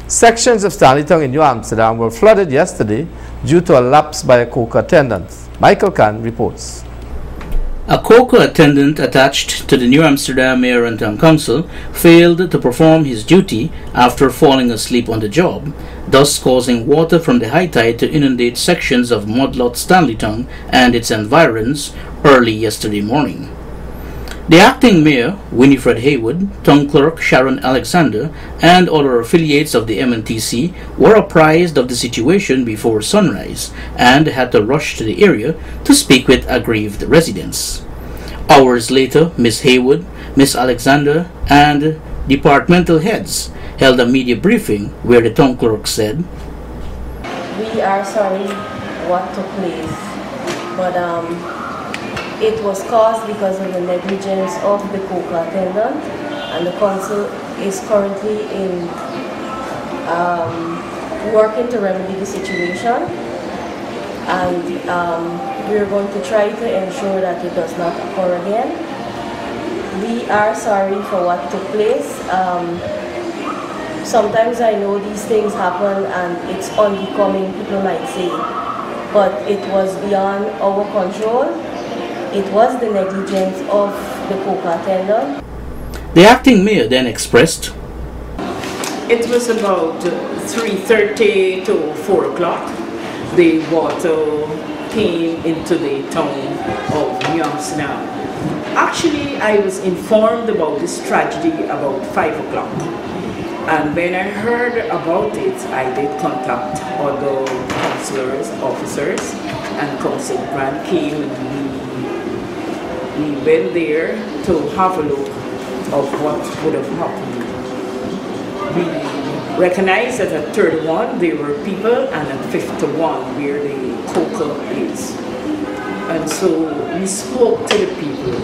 Sections of Stanleytown in New Amsterdam were flooded yesterday due to a lapse by a Koker attendant. Michael Kahn reports. A Koker attendant attached to the New Amsterdam Mayor and Town Council failed to perform his duty after falling asleep on the job, thus causing water from the high tide to inundate sections of mudlot Stanleytown and its environs early yesterday morning. The acting mayor, Winifred Haywood, town clerk Sharon Alexander, and other affiliates of the MNTC were apprised of the situation before sunrise and had to rush to the area to speak with aggrieved residents. Hours later, Ms. Haywood, Ms. Alexander, and departmental heads held a media briefing where the town clerk said, "We are sorry what took place, but it was caused because of the negligence of the Koker attendant, and the council is currently working to remedy the situation, and we are going to try to ensure that it does not occur again. We are sorry for what took place. Sometimes I know these things happen and it's unbecoming, people might say, but it was beyond our control. It was the negligence of the Koker attendant." The acting mayor then expressed, "It was about 3:30 to 4 o'clock. The water came into the town of New Amsterdam. Actually, I was informed about this tragedy about 5 o'clock. And when I heard about it, I did contact other councillors, officers, and Council Grant came, and we went there to have a look of what would have happened. We recognized that at 31 there were people, and at 51 where the Koker is. And so we spoke to the people.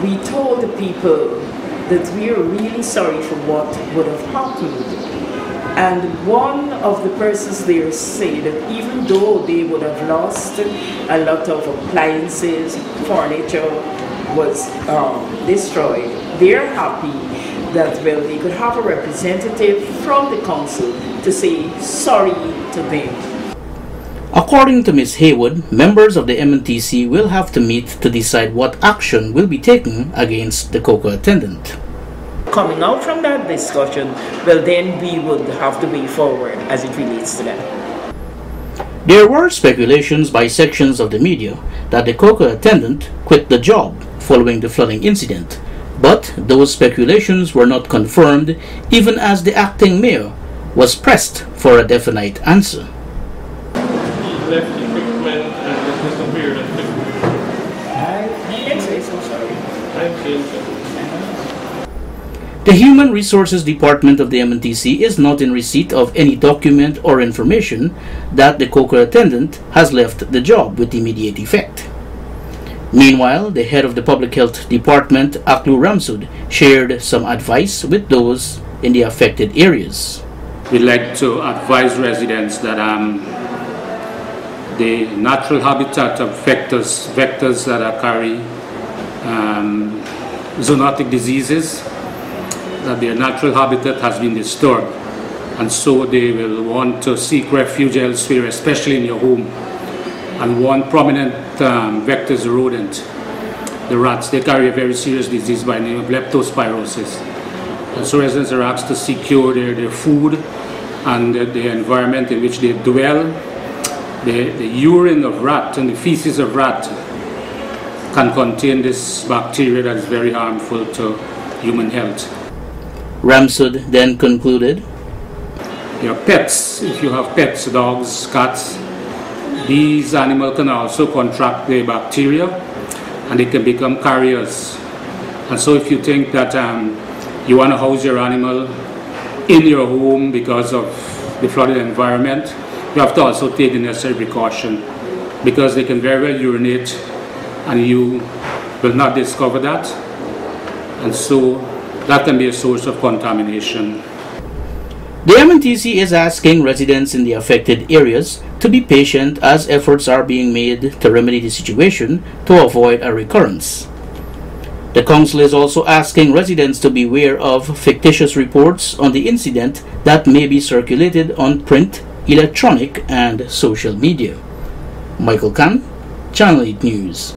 We told the people that we are really sorry for what would have happened. And one of the persons there said that even though they would have lost a lot of appliances, furniture was destroyed, they're happy that, well, they could have a representative from the council to say sorry to them." According to Ms. Haywood, members of the MNTC will have to meet to decide what action will be taken against the Koker attendant. Coming out from that discussion, well, then we would have to way forward as it relates to that. There were speculations by sections of the media that the Koker attendant quit the job following the flooding incident, but those speculations were not confirmed even as the acting mayor was pressed for a definite answer. He left equipment and disappeared at 50. I didn't say so, sorry. I'm saying so. The Human Resources Department of the MNTC is not in receipt of any document or information that the Koker attendant has left the job with immediate effect. Meanwhile, the head of the Public Health Department, Aklu Ramsud, shared some advice with those in the affected areas. We'd like to advise residents that the natural habitat of vectors that carry zoonotic diseases, that their natural habitat has been disturbed, and so they will want to seek refuge elsewhere, especially in your home. And one prominent vector is the rodent, the rats. They carry a very serious disease by the name of leptospirosis. And so residents are asked to secure their food and the environment in which they dwell. The urine of rat and the feces of rat can contain this bacteria that is very harmful to human health. Ramsud then concluded, Your pets, if you have pets, dogs, cats, these animals can also contract the bacteria and they can become carriers. And so if you think that you want to house your animal in your home because of the flooded environment, you have to also take the necessary precaution, because they can very well urinate and you will not discover that. And so that can be a source of contamination. The MNTC is asking residents in the affected areas to be patient as efforts are being made to remedy the situation to avoid a recurrence. The council is also asking residents to beware of fictitious reports on the incident that may be circulated on print, electronic, and social media. Michael Khan, Channel 8 News.